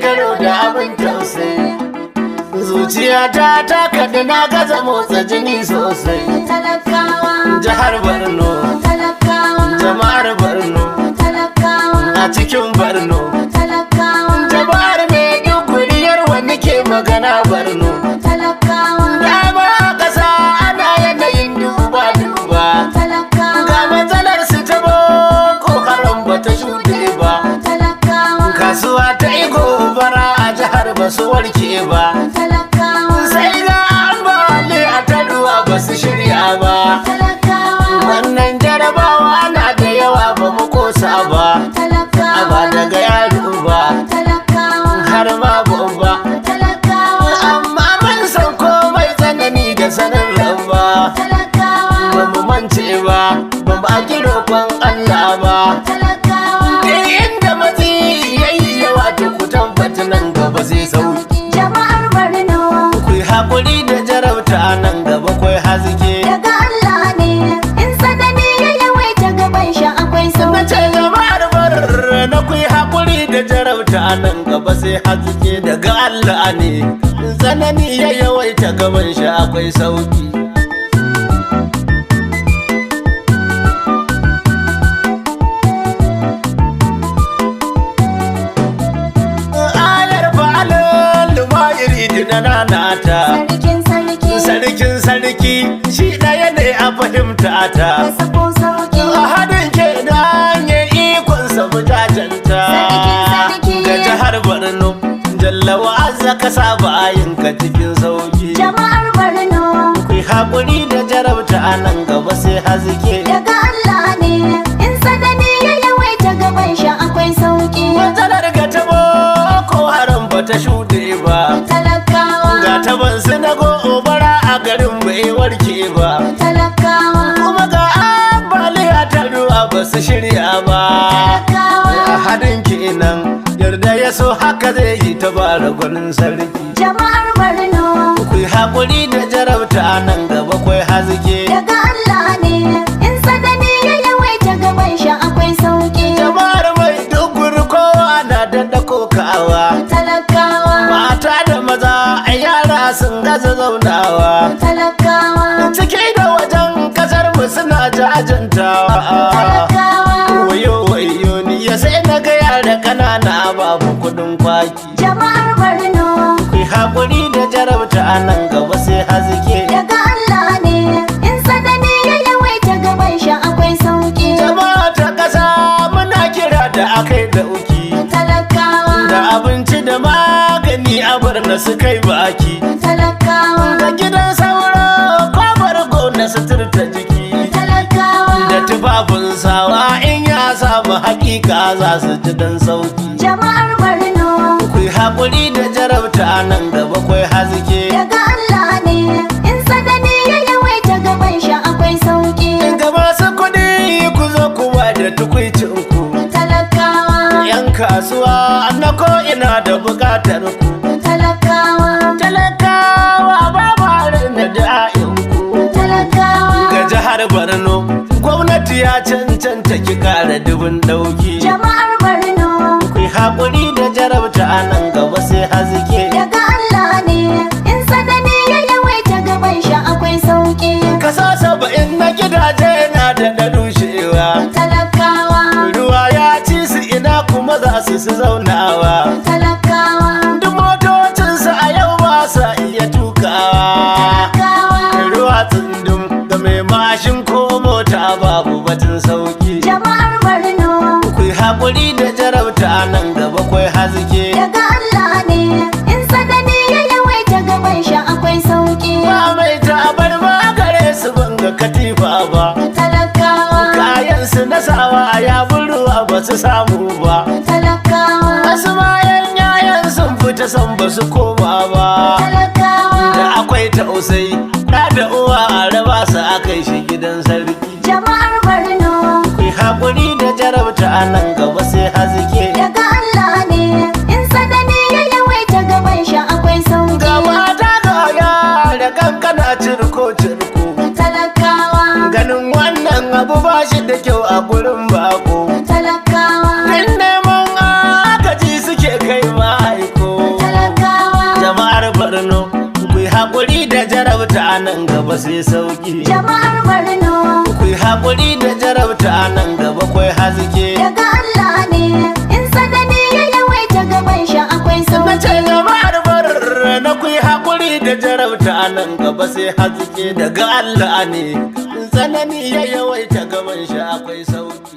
karo da abin tausayi. Zuciyata ta kaɗi na gaza motsa jini sosai. talakawa, Jihar Borno, talakawa, jama'ar Borno, talakawa, a cikin Borno. talakawa, Jama'ar Maiduguri Yarwa nake magana Borno. talakawa, Dama a ƙasa ana yanayin duba-duba. talakawa, Ga matsalar su ta Boko Haram ba ta shuɗe ba. talakawa, Kasuwa ta yi gobara a jihar ba su warke ba. talakawa, Sai ga ambali a ta ruwa ba su shirya ba. talakawa, Wannan jarabawa na da yawa ba mu kosa ba. talakawa, Ba daga yaro ba talakawa, har ma babba. talakawa, Amma mun san komai tsanani da sanin rabba. talakawa, Ba mu mance ba, ba mu aki roƙon Allah ba. talakawa, Duk inda matsi yayi yawa to ku tabbata nan gaba zai sauki. jama'ar Borno, Ku yi haƙuri da jarabta nan gaba kwai haske. daga Allah ne, in sanani ya yawaita gaban shi akwai Na sauki. ce jama'ar Borno ku yi haƙuri da jarabta nan gaba sai haske daga Allah ne. Tsanani ya yawaita gaban shi akwai sauki. Ayar fa'alin lumayiri na nanata. Sarkin sarki, Sarkin sarki shi ɗaya ne a fahimta ka ta. sako sauki. A haɗin ke da hanyar ikonsa mu jajanta. Sarki. Ga jihar Borno, jalla wa'azza ka saba ayinka cikin sauki. Jama'ar Borno, Ku yi haƙuri da jarabta a nan gaba sai haske. daga Allah ne, in sanani ya yawaita gaban shi akwai sauki. Matsalar ga ta Boko Haram ba ta shuɗe ba. Talakawa, Ga taban su na gobara a garin bai warke ba. talakawa, Kuma ga ambaliya ta ruwa ba su shirya ba. A talakawa, haɗin kenan yarda ya so haka zai yi ta bara gwanin sarki. jama'ar Borno, Ku yi haƙuri da jarabta a nan gaba kwai haske. daga Allah ne, in sanani ya yawaita gaban shi akwai sauki. Jama'ar Maiduguri kowa na da kokawa. Talakawa, Mata da maza a yara sun gaza zaunawa. talakawa, Ciki da wajen kasar mu suna jajantawa. talakawa, Wayo wayo ni ya sai na ga yara ƙanana babu kuɗin kwaki. jama'ar Borno, Ku yi haƙuri da jarabta a nan gaba sai haske. daga Allah ne, in sanani ya yawaita gaban shi akwai sauki. Jama'a ta ƙasa muna kira da akai da uki. Talakawa, Da abinci da magani a barna su kai baki. talakawa, Da gidan sauro kwabar gona suturta jiki. talakawa, Da tufafin sawa in ya samu hakika za su ji dan sauki. jama'ar Borno, Ku yi haƙuri da jarabta a nan gaba kwai haske. daga Allah ne, in sanani ya yawaita gaban shi akwai sauki. Ga masu kuɗi ku zo kuma da tukwicinku. Talakawa, Yan kasuwa na ko'ina da buƙatar ku. talakawa, Talakawa ba barin da da'inku. talakawa, Ga jihar Borno gwamnati ya cancanta ki kara dubin ɗauki. jama'ar Borno, Ku yi haƙuri da jarabta a nan gaba sai haske. daga Allah ne, in sanani ya yawaita gaban shi akwai sauki. Kaso 70 na gidaje na da rushewa. Talakawa, Ruwa ya ci su ina kuma za su zaunawa. talakawa, Duk motocinsu a yau ba sa iya tukawa. talakawa, Ruwa tsundum da mai mashin ko mota babu batun sauki. jama'ar Borno, Ku yi haƙuri da jarabta a nan gaba kwai haske. daga Allah ne, in sanani ya yawaita gaban shi akwai sauki. Ba mai tabar ma gare su banga katifa ba. Talakawa, Kayan su na sawa ya ruwa ba su samu ba. talakawa, Wasu bayan yayan sun fita san ba su koma ba. talakawa, Da akwai tausayi da uwa a raba su akai shi gidan sarki. jama'ar Borno, Ku yi haƙuri da jarabta a nan gaba sai haske. daga Allah ne, in sanani ya yawaita gaban shi akwai sauki. Ga mata ga yara kankana cirko cirko. Talakawa, Ganin wannan abu ba shi da kyau a gurin bako. talakawa, In neman agaji suke kai ma'aiko. jarabta nan gaba sai sauki. Jama'ar Borno Ku yi haƙuri da jarabta nan gaba kwai haske. daga Allah ne, in tsanani ya yawaita gaban shi akwai Na sauki. ce jama'ar Borno ku yi haƙuri da jarabta nan gaba sai haske daga Allah ne. In tsanani ya yawaita gaban shi akwai sauki.